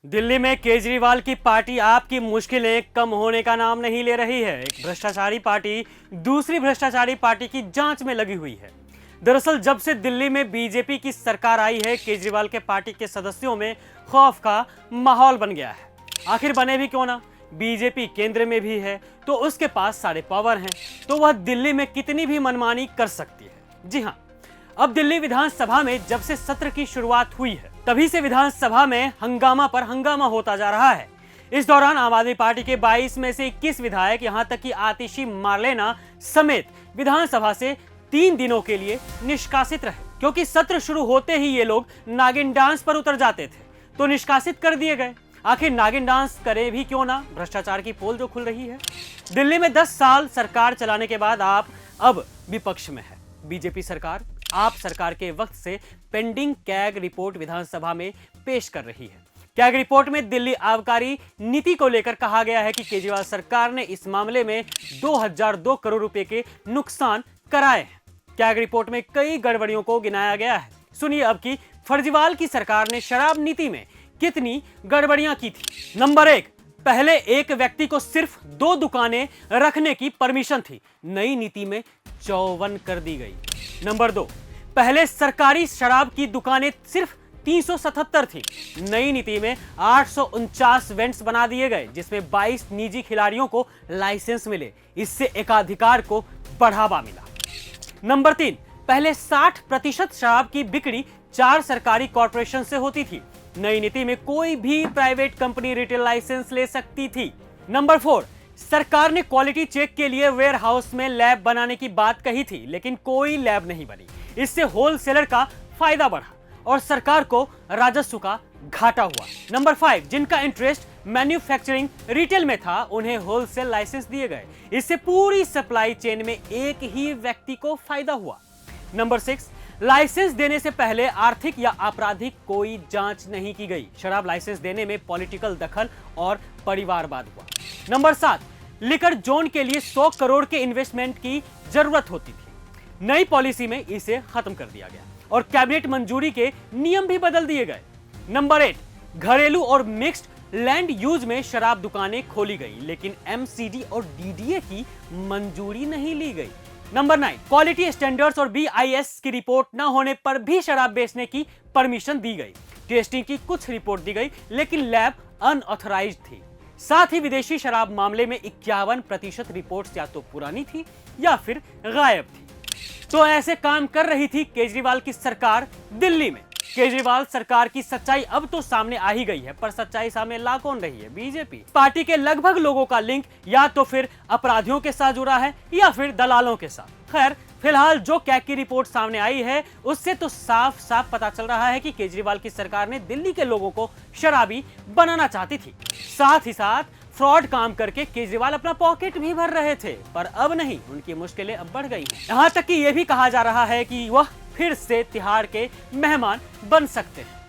दिल्ली में केजरीवाल की पार्टी आपकी मुश्किलें कम होने का नाम नहीं ले रही है। एक भ्रष्टाचारी पार्टी दूसरी भ्रष्टाचारी पार्टी की जांच में लगी हुई है। दरअसल जब से दिल्ली में बीजेपी की सरकार आई है, केजरीवाल के पार्टी के सदस्यों में खौफ का माहौल बन गया है। आखिर बने भी क्यों ना, बीजेपी केंद्र में भी है तो उसके पास सारे पावर हैं, तो वह दिल्ली में कितनी भी मनमानी कर सकती है। जी हाँ, अब दिल्ली विधानसभा में जब से सत्र की शुरुआत हुई है, तभी से विधानसभा में हंगामा पर हंगामा होता जा रहा है। इस दौरान आम आदमी पार्टी के 22 में से 21 विधायक, यहां तक कि आतिशी मार्लेना समेत विधानसभा से 3 दिनों के लिए निष्कासित रहे, क्योंकि सत्र शुरू होते ही ये लोग नागिन डांस पर उतर जाते थे, तो निष्कासित कर दिए गए। आखिर नागिन डांस करे भी क्यों ना, भ्रष्टाचार की पोल जो खुल रही है। दिल्ली में 10 साल सरकार चलाने के बाद आप अब विपक्ष में है। बीजेपी सरकार आप सरकार के वक्त से पेंडिंग कैग रिपोर्ट विधानसभा में पेश कर रही है। कैग रिपोर्ट में दिल्ली आबकारी नीति को लेकर कहा गया है कि केजरीवाल सरकार ने इस मामले में 2002 करोड़ रुपए के नुकसान कराए हैं। कैग रिपोर्ट में कई गड़बड़ियों को गिनाया गया है। सुनिए अब कि फर्जीवाल की सरकार ने शराब नीति में कितनी गड़बड़ियां की थी। नंबर 1, पहले एक व्यक्ति को सिर्फ 2 दुकानें रखने की परमिशन थी, नई नीति में 54 कर दी गई। नंबर 2, पहले सरकारी शराब की दुकानें सिर्फ 377 थी, नई नीति में 849 वेंट्स बना दिए गए, जिसमें 22 निजी खिलाड़ियों को लाइसेंस मिले। इससे एकाधिकार को बढ़ावा मिला। नंबर 3, पहले 60% शराब की बिक्री 4 सरकारी कॉर्पोरेशन से होती थी, नई नीति में कोई भी प्राइवेट कंपनी रिटेल लाइसेंस ले सकती थी। नंबर 4, सरकार ने क्वालिटी चेक के लिए वेयर हाउस में लैब बनाने की बात कही थी, लेकिन कोई लैब नहीं बनी। इससे होलसेलर का फायदा बढ़ा और सरकार को राजस्व का घाटा हुआ। नंबर 5, जिनका इंटरेस्ट मैन्युफैक्चरिंग रिटेल में था, उन्हें होलसेल लाइसेंस दिए गए। इससे पूरी सप्लाई चेन में एक ही व्यक्ति को फायदा हुआ। नंबर 6, लाइसेंस देने से पहले आर्थिक या आपराधिक कोई जांच नहीं की गई। शराब लाइसेंस देने में पॉलिटिकल दखल और परिवारवाद हुआ। नंबर 7, लिकर जोन के लिए 100 करोड़ के इन्वेस्टमेंट की जरूरत होती थी, नई पॉलिसी में इसे खत्म कर दिया गया और कैबिनेट मंजूरी के नियम भी बदल दिए गए। नंबर 8, घरेलू और मिक्स्ड लैंड यूज में शराब दुकानें खोली गई, लेकिन एमसीडी और डीडीए की मंजूरी नहीं ली गई। नंबर 9, क्वालिटी स्टैंडर्ड्स और बीआईएस की रिपोर्ट न होने पर भी शराब बेचने की परमिशन दी गई। टेस्टिंग की कुछ रिपोर्ट दी गई, लेकिन लैब अनऑथराइज्ड थी। साथ ही विदेशी शराब मामले में 51% रिपोर्ट्स या तो पुरानी थी या फिर गायब थी। तो ऐसे काम कर रही थी केजरीवाल की सरकार दिल्ली में। केजरीवाल सरकार की सच्चाई अब तो सामने आ ही गई है, पर सच्चाई सामने ला कौन रही है? बीजेपी। पार्टी के लगभग लोगों का लिंक या तो फिर अपराधियों के साथ जुड़ा है या फिर दलालों के साथ। खैर, फिलहाल जो कैग की रिपोर्ट सामने आई है, उससे तो साफ साफ पता चल रहा है कि केजरीवाल की सरकार ने दिल्ली के लोगों को शराबी बनाना चाहती थी। साथ ही साथ फ्रॉड काम करके केजरीवाल अपना पॉकेट भी भर रहे थे, पर अब नहीं, उनकी मुश्किलें अब बढ़ गई हैं। यहां तक कि यह भी कहा जा रहा है कि वह फिर से तिहाड़ के मेहमान बन सकते हैं।